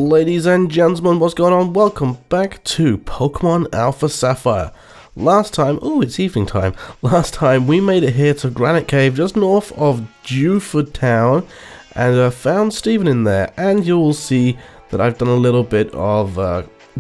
Ladies and gentlemen, what's going on? Welcome back to Pokemon Alpha Sapphire. Last time, it's evening time. Last time we made it here to Granite Cave just north of Dewford Town and found Steven in there, and you'll see that I've done a little bit of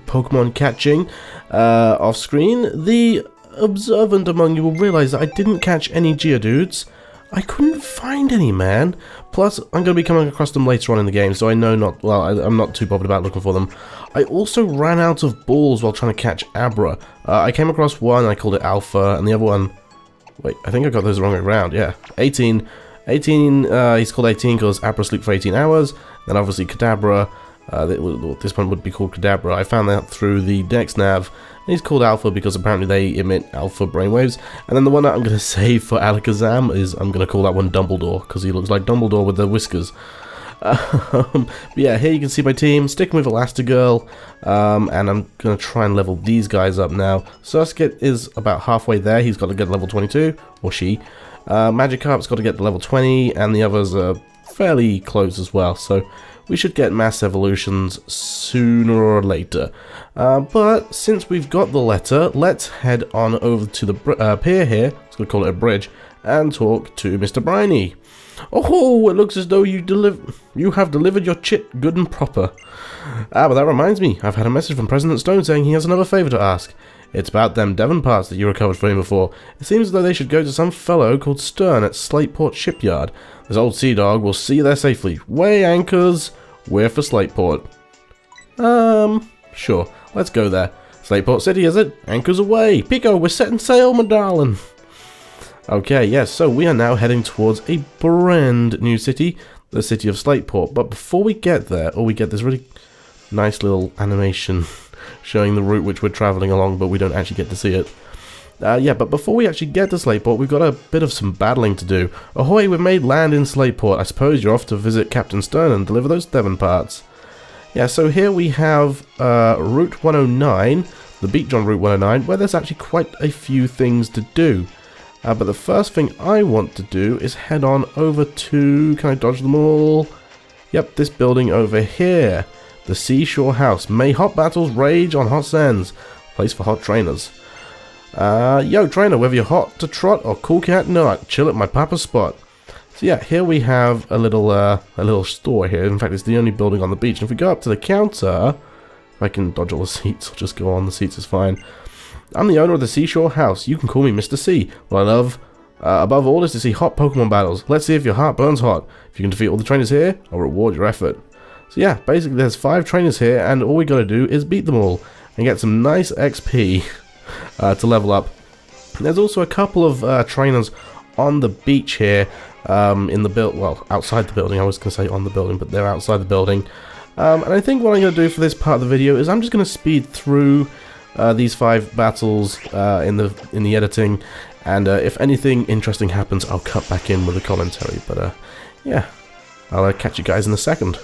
Pokemon catching off screen. The observant among you will realize that I didn't catch any Geodudes. I couldn't find any, man. Plus, I'm going to be coming across them later on in the game, so I know I'm not too bothered about looking for them. I also ran out of balls while trying to catch Abra. I came across one, I called it Alpha, and the other one... Wait, I think I got those the wrong way around, yeah. 18, he's called 18 because Abra sleep for 18 hours. Then obviously Kadabra, this one would be called Kadabra. I found that through the Dex Nav. He's called Alpha because apparently they emit alpha brainwaves. And then the one that I'm going to save for Alakazam is, I'm going to call that one Dumbledore, because he looks like Dumbledore with the whiskers. But yeah, here you can see my team, sticking with Elastigirl, and I'm going to try and level these guys up now. Surskit is about halfway there, he's got to get to level 22, or she. Magikarp's got to get to level 20, and the others are fairly close as well, so we should get mass evolutions sooner or later. But since we've got the letter, let's head on over to the pier here, I was going to call it a bridge, and talk to Mr. Briny. Oh, it looks as though you have delivered your chit good and proper. But that reminds me, I've had a message from President Stone saying he has another favour to ask. It's about them Devon parts that you recovered for him before. It seems as though they should go to some fellow called Stern at Slateport Shipyard. This old sea dog will see you there safely. Weigh anchors, we're for Slateport. Sure, let's go there. Slateport City, is it? Anchors away. Pico, we're setting sail, my darling. Okay, yes, so we are now heading towards a brand new city, the city of Slateport. But before we get there, we get this really nice little animation showing the route which we're travelling along, but we don't actually get to see it. But before we actually get to Slateport, we've got a bit of some battling to do. Ahoy, we've made land in Slateport. I suppose you're off to visit Captain Stern and deliver those Devon parts. Yeah, so here we have Route 109, the beach on Route 109, where there's actually quite a few things to do. But the first thing I want to do is head on over to... Can I dodge them all? Yep, this building over here. The Seashore House. May hot battles rage on hot sands. Place for hot trainers. Yo, trainer, whether you're hot to trot or cool cat nut, chill at my papa's spot. So yeah, here we have a little store here. In fact, it's the only building on the beach. And if we go up to the counter, if I can dodge all the seats, I'll just go on. The seats is fine. I'm the owner of the Seashore House. You can call me Mr. C. What I love, above all, is to see hot Pokemon battles. Let's see if your heart burns hot. If you can defeat all the trainers here, I'll reward your effort. So yeah, basically there's 5 trainers here, and all we gotta do is beat them all and get some nice XP to level up. There's also a couple of trainers on the beach here, outside the building. I was gonna say on the building, but they're outside the building. And I think what I'm gonna do for this part of the video is I'm just gonna speed through these 5 battles in the editing, and if anything interesting happens, I'll cut back in with a commentary. But yeah, I'll catch you guys in a second.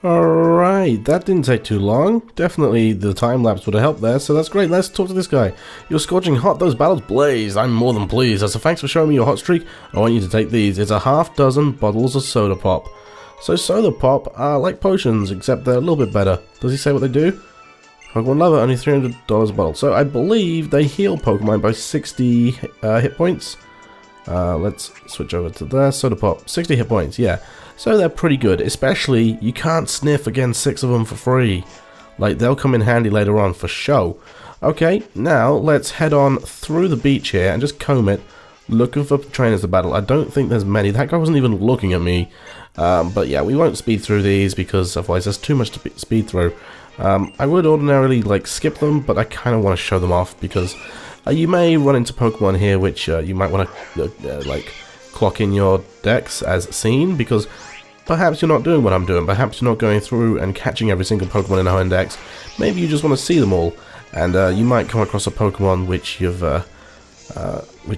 Alright, that didn't take too long. Definitely the time lapse would have helped there, so that's great. Let's talk to this guy. You're scorching hot, those battles blaze. I'm more than pleased. As a thanks for showing me your hot streak, I want you to take these. It's a half-dozen bottles of Soda Pop. So Soda Pop are like potions, except they're a little bit better. Does he say what they do? Pokemon Lover, only $300 a bottle. So I believe they heal Pokemon by 60 hit points. Let's switch over to there. Soda Pop, 60 hit points, yeah. So they're pretty good, especially you can't sniff against 6 of them for free. Like, they'll come in handy later on for show. Okay, now let's head on through the beach here and just comb it, looking for trainers to battle. I don't think there's many. That guy wasn't even looking at me. But yeah, we won't speed through these because otherwise there's too much to speed through. I would ordinarily like skip them, but I kind of want to show them off because you may run into Pokemon here which you might want to like clock in your decks as seen, because perhaps you're not doing what I'm doing. Perhaps you're not going through and catching every single Pokemon in our index. Maybe you just want to see them all, and you might come across a Pokemon which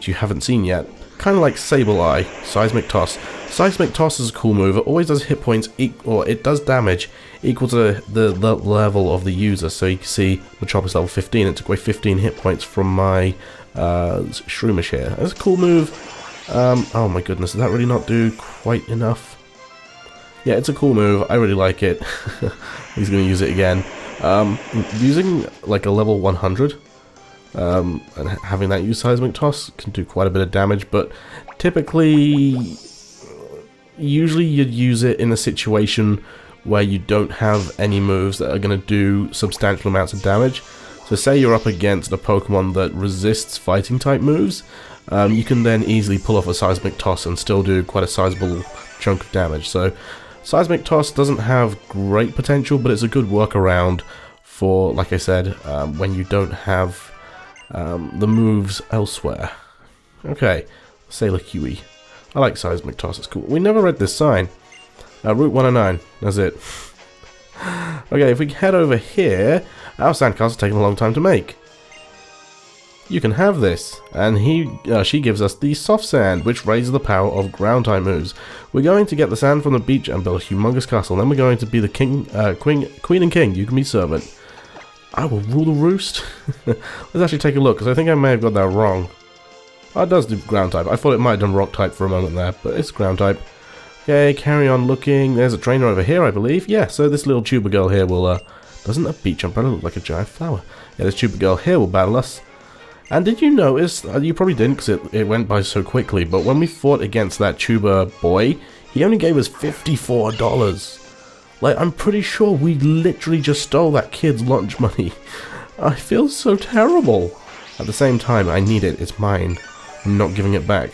you haven't seen yet. Kind of like Sableye, Seismic Toss. Seismic Toss is a cool move. It always does hit points, or it does damage equal to the level of the user. So you can see Metropolis level 15. It took away 15 hit points from my Shroomish here. That's a cool move. Oh my goodness, does that really not do quite enough? Yeah, it's a cool move. I really like it. He's going to use it again. Using like a level 100. And having that use Seismic Toss can do quite a bit of damage, but typically, usually you'd use it in a situation where you don't have any moves that are going to do substantial amounts of damage. So say you're up against a Pokemon that resists fighting type moves, you can then easily pull off a Seismic Toss and still do quite a sizable chunk of damage. So Seismic Toss doesn't have great potential, but it's a good workaround for, like I said, when you don't have the moves elsewhere. Okay, Sailor Huey. I like Seismic Toss, it's cool. We never read this sign. Route 109, that's it. Okay, if we head over here, our sandcastle's taking a long time to make. You can have this, and she gives us the soft sand, which raises the power of ground type moves. We're going to get the sand from the beach and build a humongous castle. Then we're going to be the queen and king. You can be servant. I will rule the roost. Let's actually take a look, because I think I may have got that wrong. Oh, it does do ground type. I thought it might have done rock type for a moment there, but it's ground type. Okay, carry on looking. There's a trainer over here, I believe. Yeah, so this little tuber girl here will, doesn't a beach umbrella look like a giant flower? Yeah, this tuber girl here will battle us. And did you notice, you probably didn't because it went by so quickly, but when we fought against that tuber boy, he only gave us $54. Like, I'm pretty sure we literally just stole that kid's lunch money. I feel so terrible. At the same time, I need it. It's mine. I'm not giving it back.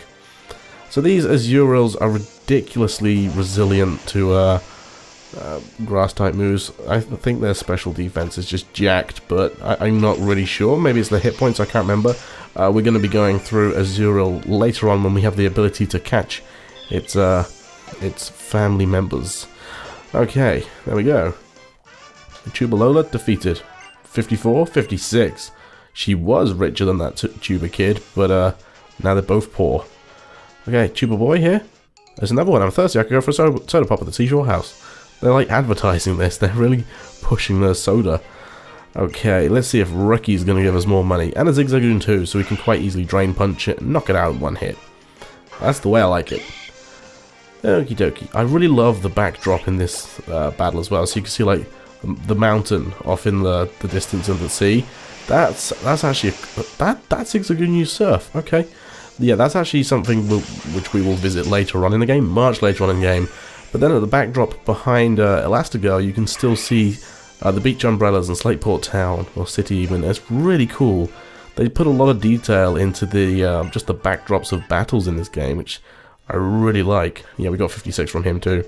So these Azurials are ridiculously resilient to grass-type moves. I think their special defense is just jacked, but I'm not really sure. Maybe it's the hit points, I can't remember. We're going to be going through Azurial later on when we have the ability to catch its family members. Okay, there we go. Tubalola defeated. 54, 56. She was richer than that tuber kid, but now they're both poor. Okay, tuber boy here. There's another one. I'm thirsty. I could go for a soda pop at the seashore house. They're like advertising this. They're really pushing their soda. Okay, let's see if Ricky's going to give us more money. And a Zigzagoon too, so we can quite easily drain punch it and knock it out in one hit. That's the way I like it. Okie dokie. I really love the backdrop in this battle as well. So you can see like the mountain off in the distance of the sea. That's actually that's Zigzagoon use surf. Okay, yeah, that's actually something which we will visit later on in the game, much later on in the game. But then at the backdrop behind Elastigirl, you can still see the beach umbrellas and Slateport Town or City even. It's really cool. They put a lot of detail into the just the backdrops of battles in this game, which I really like. Yeah, we got 56 from him too.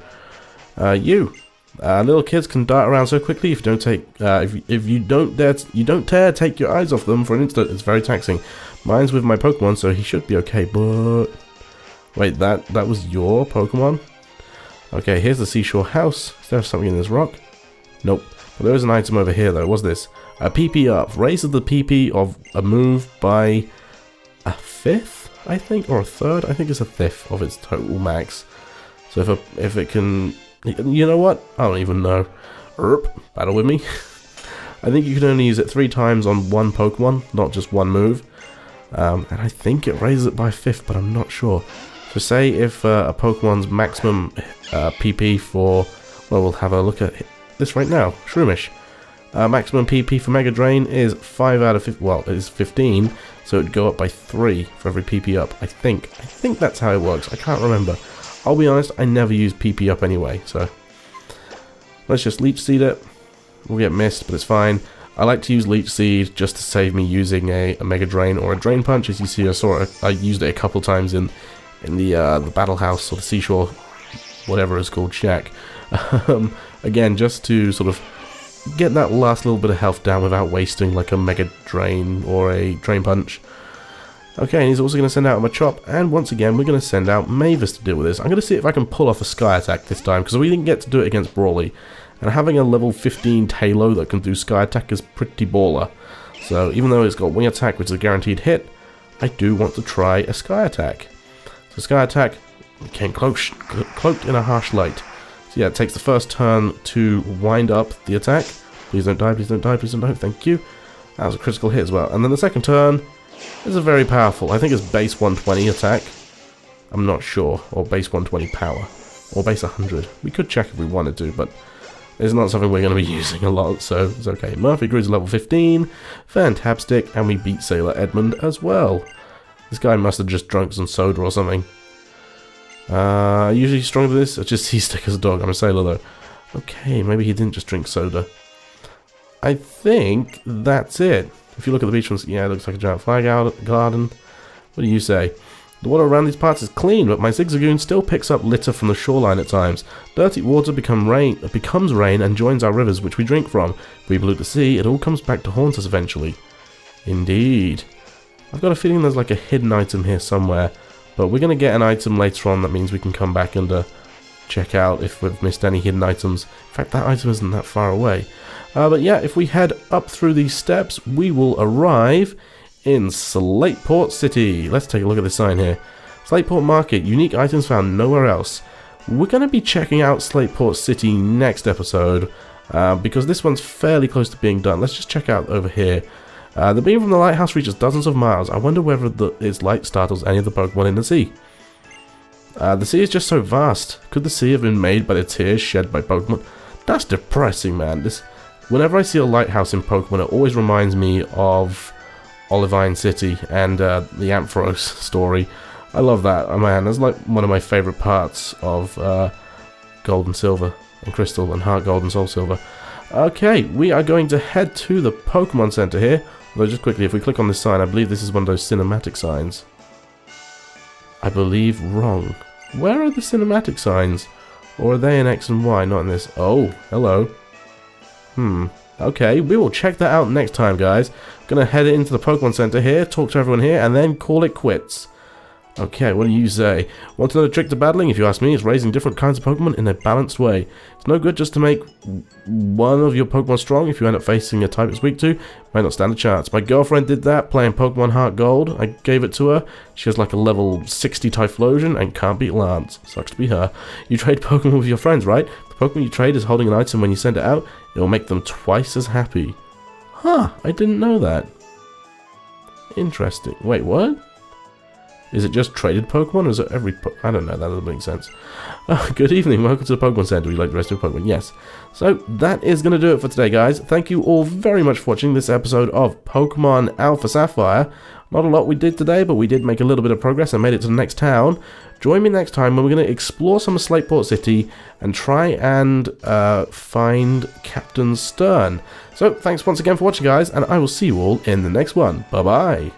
Little kids can dart around so quickly if you don't take if you don't dare take your eyes off them for an instant. It's very taxing. Mine's with my Pokemon, so he should be okay. But wait, that was your Pokemon? Okay, here's the seashore house. Is there something in this rock? Nope. But there is an item over here though. What's this? A PP up. Raises the PP of a move by a fifth, I think, or a third. I think it's a fifth of its total max. So if it can, you know what? I don't even know. Battle with me. I think you can only use it 3 times on one Pokemon, not just one move. And I think it raises it by a fifth, but I'm not sure. So say if a Pokemon's maximum PP for, well, we'll have a look at this right now. Shroomish. Maximum PP for Mega Drain is 5 out of 15. Well, it is 15, so it'd go up by 3 for every PP up. I think that's how it works. I can't remember. I'll be honest, I never use PP up anyway, so let's just Leech Seed it. We'll get missed, but it's fine. I like to use Leech Seed just to save me using a Mega Drain or a Drain Punch. As you see, I used it a couple times in the Battle House or the Seashore, whatever it's called, shack. Again, just to sort of get that last little bit of health down without wasting like a Mega Drain or a Drain Punch. Okay, and he's also going to send out a Machop, and once again, we're going to send out Mavis to deal with this. I'm going to see if I can pull off a Sky Attack this time, because we didn't get to do it against Brawly. And having a level 15 Tailo that can do Sky Attack is pretty baller. So even though it's got Wing Attack, which is a guaranteed hit, I do want to try a Sky Attack. So Sky Attack became cloaked in a harsh light. So yeah, it takes the first turn to wind up the attack. Please don't die, please don't die, please don't die, thank you. That was a critical hit as well. And then the second turn is a very powerful, I think it's base 120 attack. I'm not sure. Or base 120 power. Or base 100. We could check if we wanted to, but it's not something we're going to be using a lot, so it's okay. Murphy grew to level 15, fantastic, and we beat Sailor Edmund as well. This guy must have just drunk some soda or something. Usually stronger than this, I just see stick as a dog. I'm a sailor though. Okay, maybe he didn't just drink soda. I think that's it. If you look at the beach, yeah, it looks like a giant flag garden. What do you say? The water around these parts is clean, but my Zigzagoon still picks up litter from the shoreline at times. Dirty water becomes rain and joins our rivers, which we drink from. If we pollute the sea, it all comes back to haunt us eventually. Indeed. I've got a feeling there's like a hidden item here somewhere, but we're going to get an item later on. That means we can come back and check out if we've missed any hidden items. In fact, that item isn't that far away. But yeah, if we head up through these steps, we will arrive in Slateport City. Let's take a look at this sign here. Slateport Market, unique items found nowhere else. We're going to be checking out Slateport City next episode, because this one's fairly close to being done. Let's just check out over here. The beam from the lighthouse reaches dozens of miles. I wonder whether its light startles any of the Pokemon in the sea. The sea is just so vast. Could the sea have been made by the tears shed by Pokemon? That's depressing, man. Whenever I see a lighthouse in Pokemon, it always reminds me of Olivine City and the Ampharos story. I love that. Oh man, that's like one of my favourite parts of Gold and Silver and Crystal and Heart Gold and Soul Silver. Okay, we are going to head to the Pokemon Center here. Although just quickly, if we click on this sign, I believe this is one of those cinematic signs. I believe wrong. Where are the cinematic signs? Or are they in X and Y, not in this? Oh, hello. Okay, we will check that out next time, guys. Gonna head into the Pokemon Center here, talk to everyone here, and then call it quits. Okay, what do you say? Want to know the trick to battling? If you ask me, it's raising different kinds of Pokemon in a balanced way. It's no good just to make one of your Pokemon strong. If you end up facing a type it's weak to, might not stand a chance. My girlfriend did that, playing Pokemon Heart Gold. I gave it to her. She has like a level 60 Typhlosion and can't beat Lance. Sucks to be her. You trade Pokemon with your friends, right? The Pokemon you trade is holding an item. When you send it out, it will make them twice as happy. Huh, I didn't know that. Interesting. Wait, what? Is it just traded Pokemon, or is it every I don't know, that doesn't make sense. Good evening, welcome to the Pokemon Center. Would you like the rest of your Pokemon? Yes. So, that is going to do it for today, guys. Thank you all very much for watching this episode of Pokemon Alpha Sapphire. Not a lot we did today, but we did make a little bit of progress and made it to the next town. Join me next time when we're going to explore some of Slateport City and try and find Captain Stern. So, thanks once again for watching, guys, and I will see you all in the next one. Bye-bye.